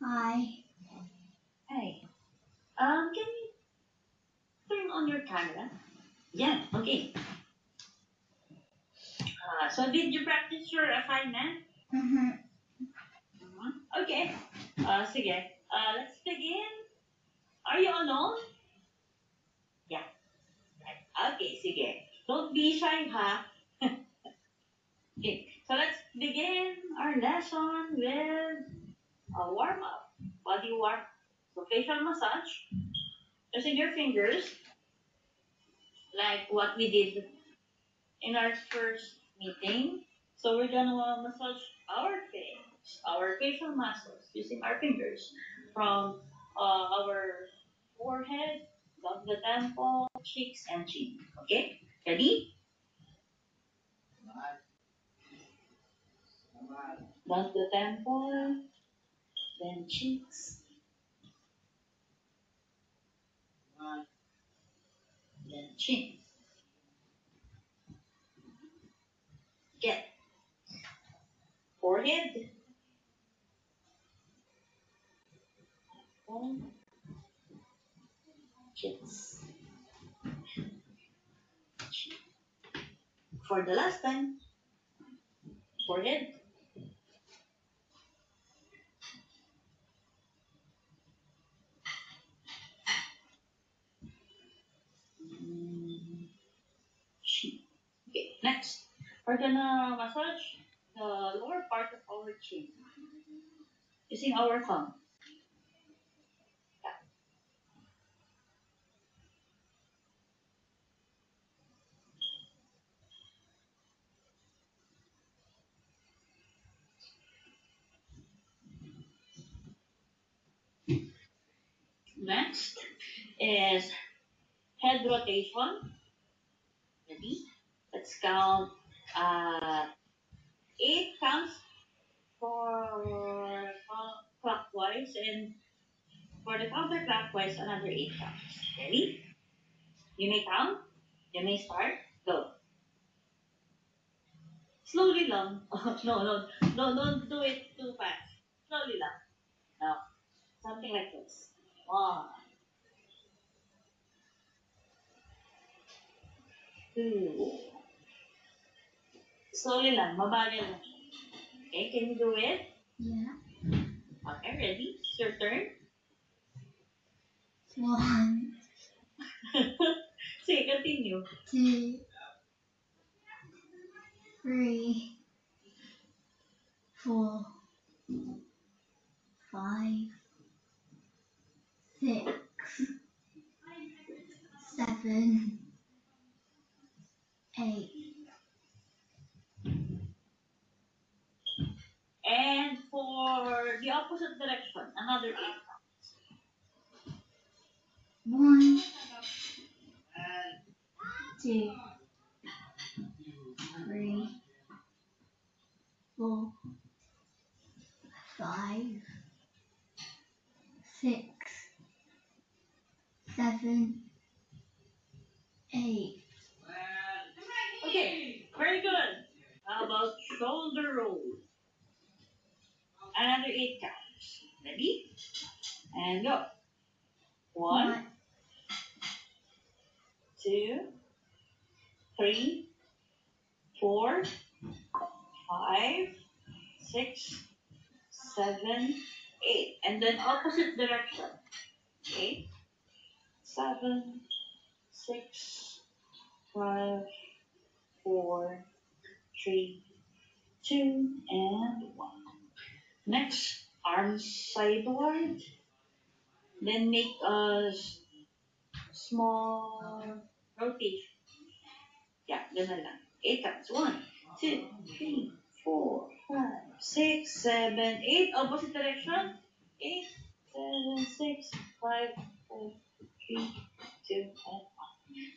Hi. Hi. Can you turn on your camera? Yeah, okay. So did you practice your assignment? Mm-hmm. Okay. Sige. Let's begin. Are you alone? Yeah. Right. Okay, sige. Don't be shy, ha? Okay. So let's begin our lesson with a warm-up. Body warm. So facial massage. Using your fingers, like what we did in our first meeting. So we're gonna massage our face, our facial muscles using our fingers from our forehead, down the temple, cheeks, and chin. Okay? Ready? Down the temple, then cheeks, then chin. Get forehead, then cheeks, chin. For the last time, forehead, mm, chin. Okay, next. We're gonna massage the lower part of our chin using our thumb. Yeah. Next is head rotation. Ready? Let's count 8 counts for clockwise and for the counterclockwise another 8 counts. Ready? You may count. You may start. Go. Slowly lang. No, don't do it too fast. Slowly lang. Now, something like this. 1, 2. Slowly lang, mabagal lang. Okay, can you do it? Yeah. Okay, ready? It's your turn. 1, Sige, continue. 2, 3, 4, 5, 6, 7, 8. And for the opposite direction, another 8 counts. 1, 2, 3, 4, 5, 6, 7, 8. Okay, very good. How about shoulder roll? Another 8 counts. Ready? And go. 1, 2, 3, 4, 5, 6, 7, 8. And then opposite direction. Okay? 7, 6, 5, 4, 3, 2, and 1. Next, arms sideward. Then make a small rotation. Yeah, ganun lang. 8 counts. 1, 2, 3, 4, 5, 6, 7, 8. Opposite direction. 8, 7, 6, 5, 4, 3, 2, and 1.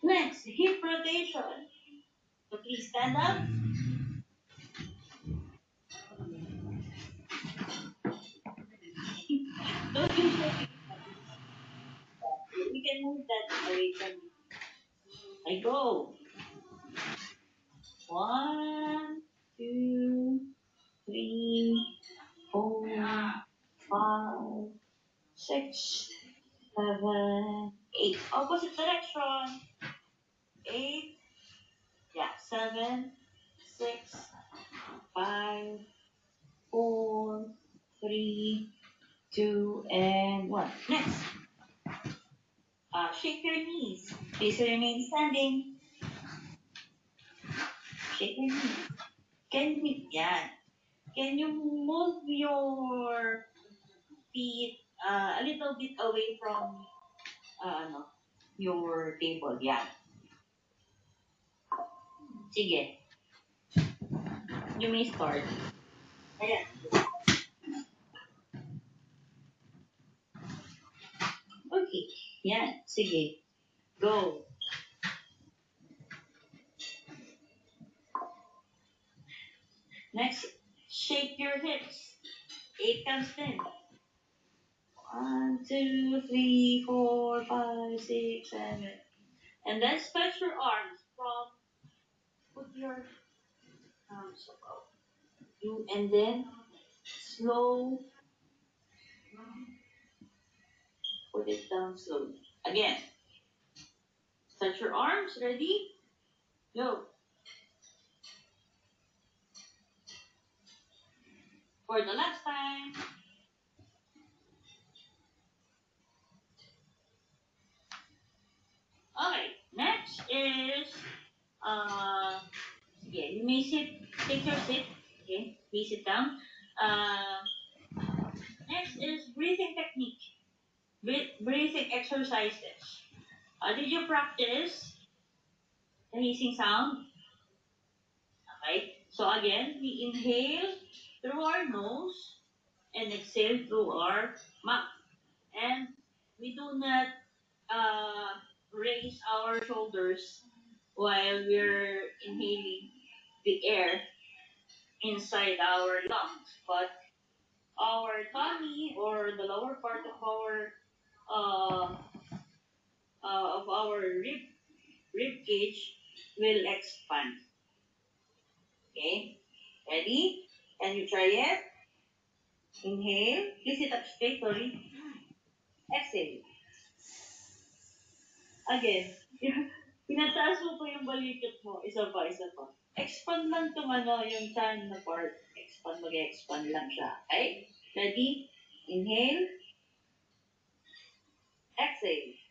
Next, hip rotation. So please stand up. Don't use your feet. We can move that away from you. I go. 1, 2, 3, 4, 5, 6, 7, 8. Opposite direction. 8. Yeah. 7, 6, 5, 4, 3, 2, and 1. Next. Shake your knees. Please remain standing. Shake your knees. Can you move your feet a little bit away from your table? Yan. Sige. You may start. Ayan. Okay. Yan. Sige. Go. Next, shake your hips. 8 counts 10. 1, 2, 3, 4, 5, 6, 7. And then stretch your arms from, put your arms above you, and then slow, put it down slowly. Again, stretch your arms, ready? Go. For the last time. Okay, next is, you may take your seat, okay, please sit down. Next is breathing technique, breathing exercises. Did you practice the hissing sound? Okay, so again, we inhale through our nose and exhale through our mouth. And we do not raise our shoulders while we're inhaling the air inside our lungs, but our tummy or the lower part uh, of our rib cage will expand. Okay, ready? Can you try it? Inhale. Please sit up straight. Sorry. Exhale. Again. Pinataas mo po yung balikat mo. Isa pa, isa pa. Expand lang itong yung chan na part. Mag-expand lang siya. Okay? Ready? Inhale. Exhale.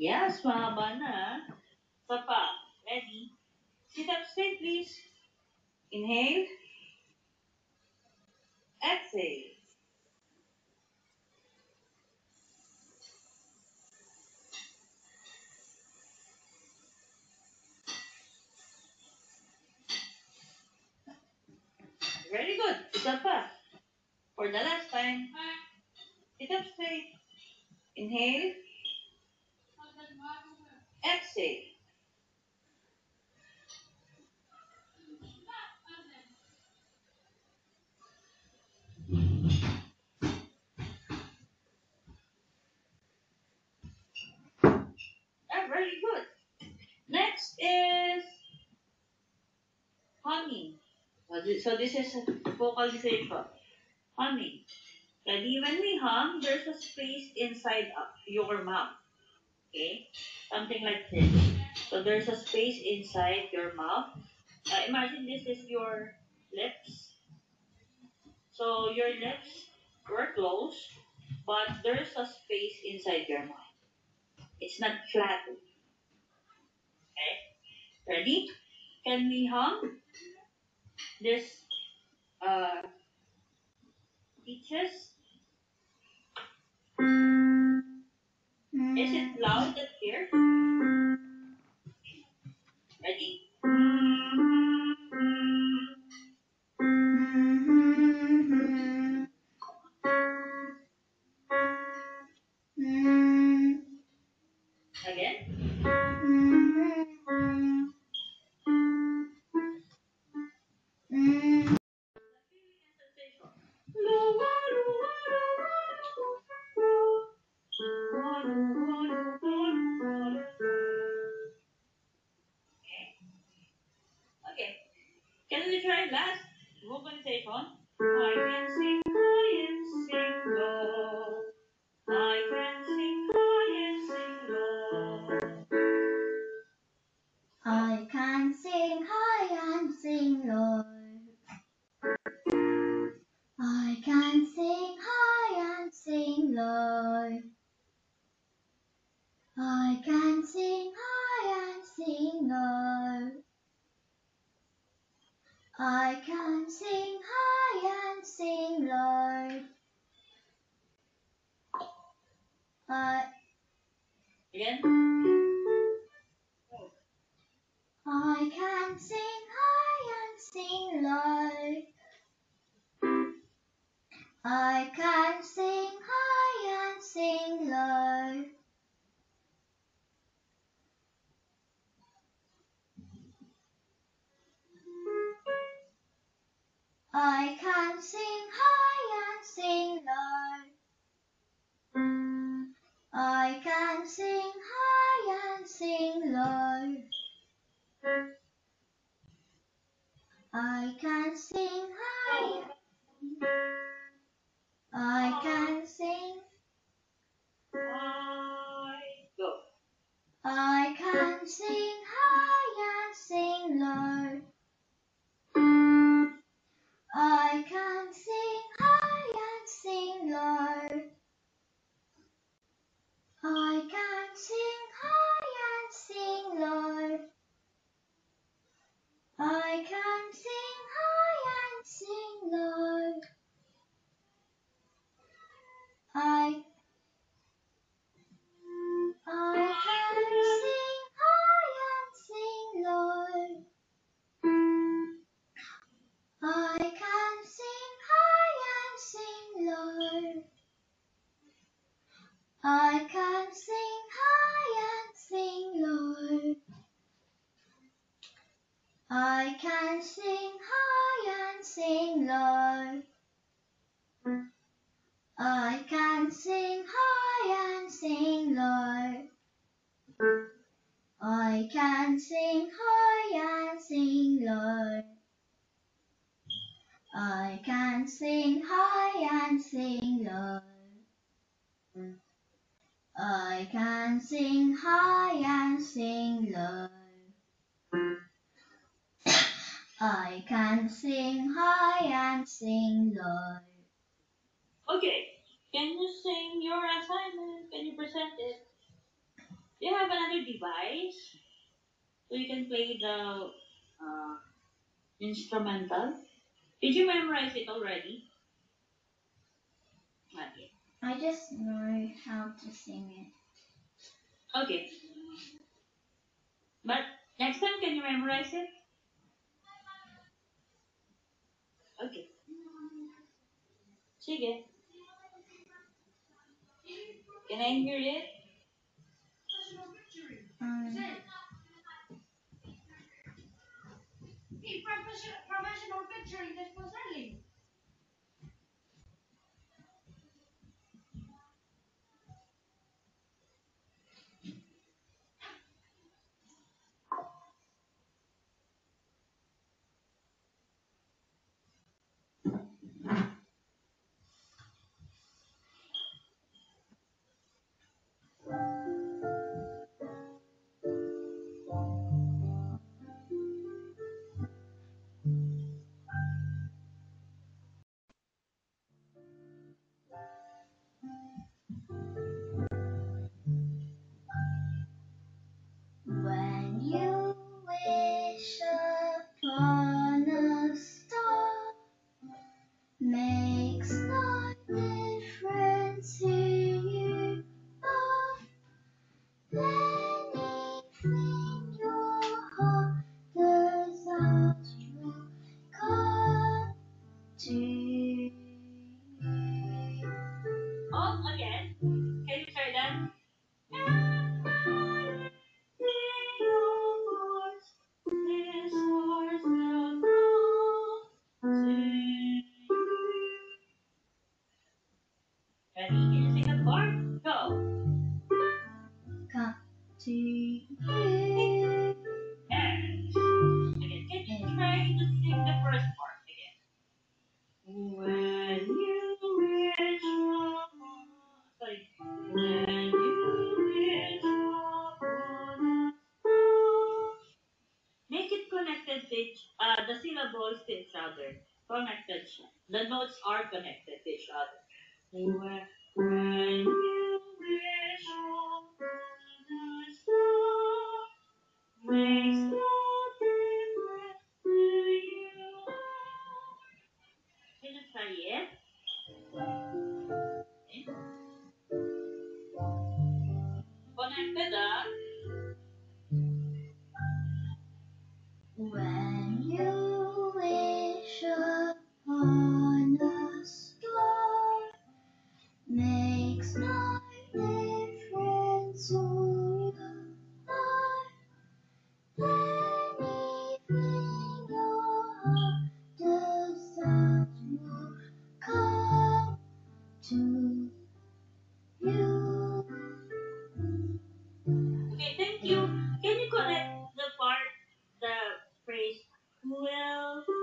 Yes, mahaba na. Isa pa. Ready? Sit up straight, please. Inhale. Exhale. Very good. Isa pa. For the last time. Sit up straight. Inhale. Exhale. Very good. Next is humming. So this is vocalization. Humming. Ready? When we hum, there's a space inside your mouth. Okay? Something like this. So there's a space inside your mouth. Imagine this is your lips. So your lips were closed, but there's a space inside your mouth. It's not flat. Okay? Ready? Can we hum this peaches? Is it loud up here? Ready? Again? I Again. I can sing high and sing low. I can sing high and sing low. I can sing high and sing low. I can sing high and sing low. I can sing high. I can sing. Go. I can sing high and sing low. I can sing high and sing low. I can sing high and sing low. I can sing high and sing low. I can sing high and sing low. I can sing high and sing low. I can sing high and sing low. I can sing high and sing low. I can sing high and sing low. I can sing high and sing low. I can sing high and sing low. I can sing high and sing low. I can sing high and sing low. Okay. Can you sing your assignment? Can you present it? Do you have another device so you can play the instrumental? Did you memorize it already? Not yet. I just know how to sing it. Okay. But next time, can you memorize it? Okay. Sige. Can I hear it? Professional picturing, that's for selling. When you wish upon a star, makes no difference who you are. Anything your heart desires will come to you. Oh, again. Can you try that? Ready? Can you sing that part? Go. Come to you. And again, can you try to sing the first part again? When you wish upon, sorry. When you wish upon a star. Make it connected to the syllables to each other. Connected siya. The notes are connected to each other. When you wish upon a star, makes no difference to you. Can you try it? connected, When you wish upon a star, makes no difference who you are. Anything your heart desires will come to you. Okay, thank you. Can you connect the part, the phrase, will go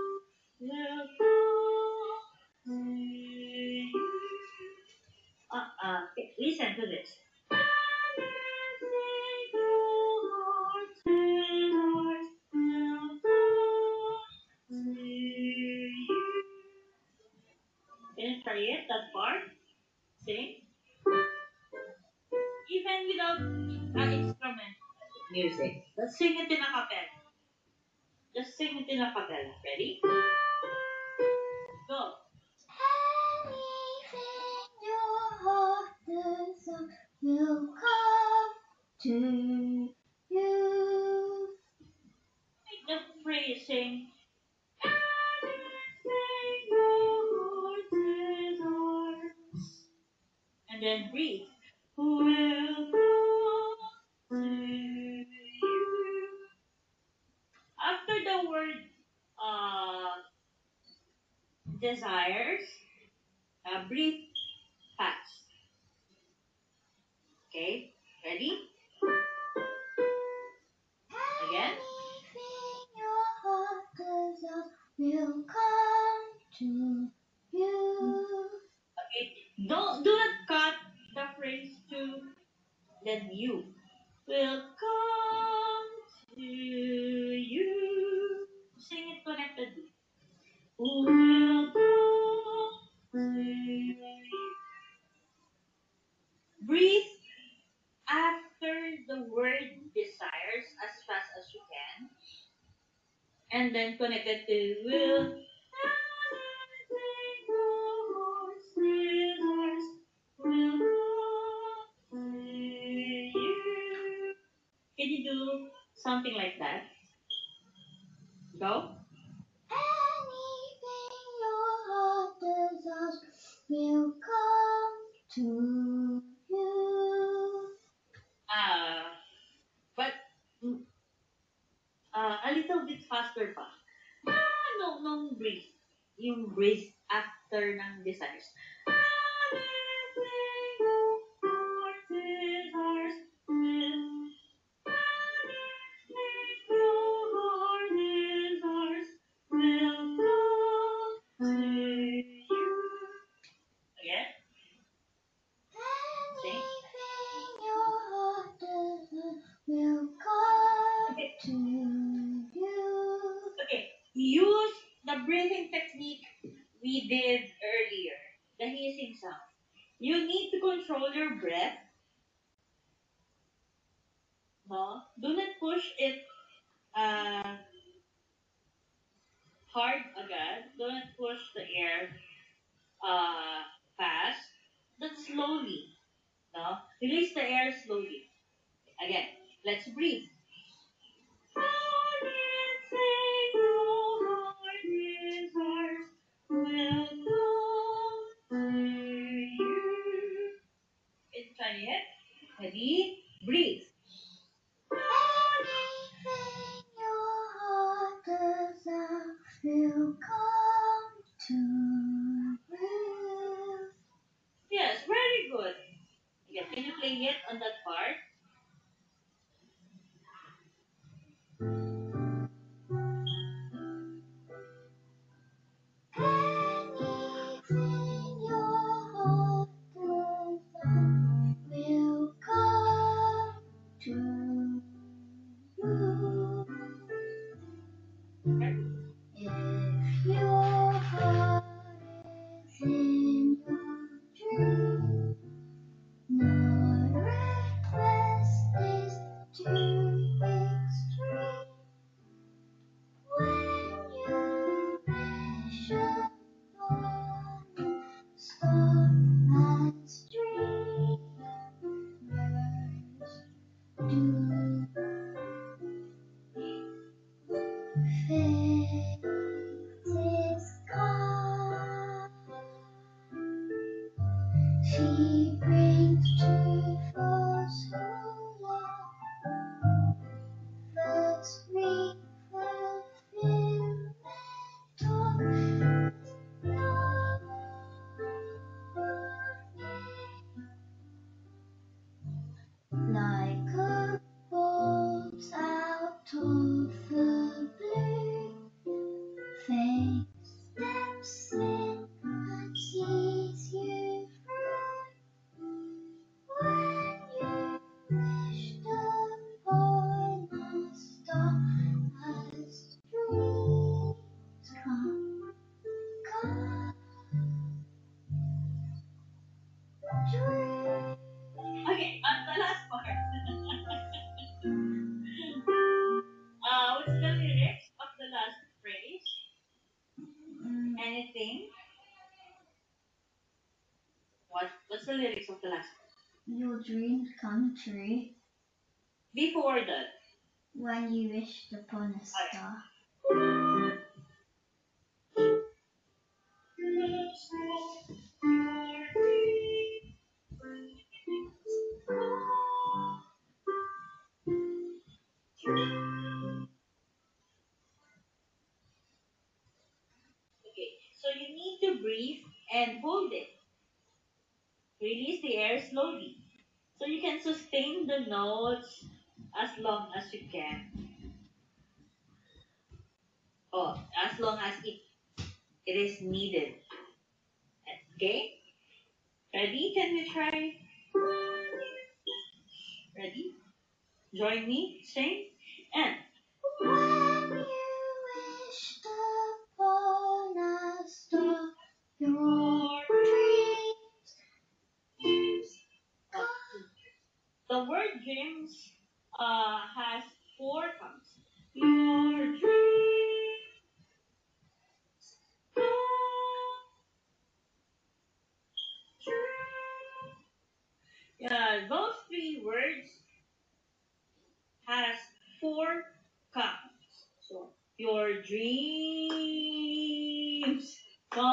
to you? Okay, listen to this. Can you try it, that part? Sing. Even without instrument music. Let's sing it in a cappella. Just sing it in a cappella. Ready? Go. Anything your heart desires will come to you. Make the phrase sing. Anything your heart desires. And then breathe. Will come to you. After the word desires, breathe fast. Okay? Ready? Again. Anything your heart desires will come to you. Okay. Don't do not cut the phrase to then you. Will come to you. Sing it connectedly. Will come to you. Breathe after the word desires as fast as you can. And then connect it to will. Can you do something like that? Go. Anything your heart desires will come to you. But a little bit faster pa. No, breathe. Yung breathe after ng desires. Again? Sing. Anything your heart desires will come Okay. to you. Okay. Use the breathing technique we did earlier. The hissing sound. You need to control your breath. No? Do not push it hard agad. Do not push the air fast. But slowly. No? Release the air slowly. Again, let's breathe. Try it. Ready? Breathe. Anything your heart desires will come to you. Yes, very good. Yes, can you play it on that part? Anything your heart desires will come to you. If your heart is in your dream, not regret. come true Before that. when you wished upon a star. Okay, so you need to breathe and hold it. Release the air slowly. So you can sustain the notes as long as you can. Oh, as long as it is needed. Okay? Ready? Can we try? Ready? Join me, sing, and When you wished upon a star, your dreams come. the word dreams has four counts. Your dreams come true. Yeah, those three words has four counts. So your dreams come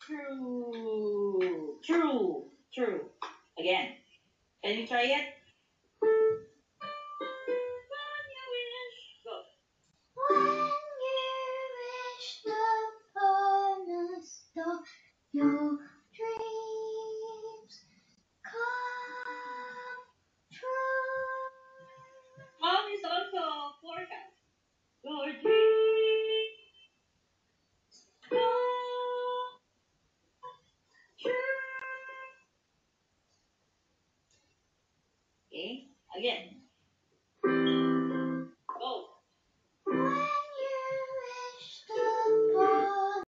true. True. True. Again. Can you try it? Go. When you wished upon a star, your dreams come true. Mom is also four counts. Your dreams come true. Okay, again.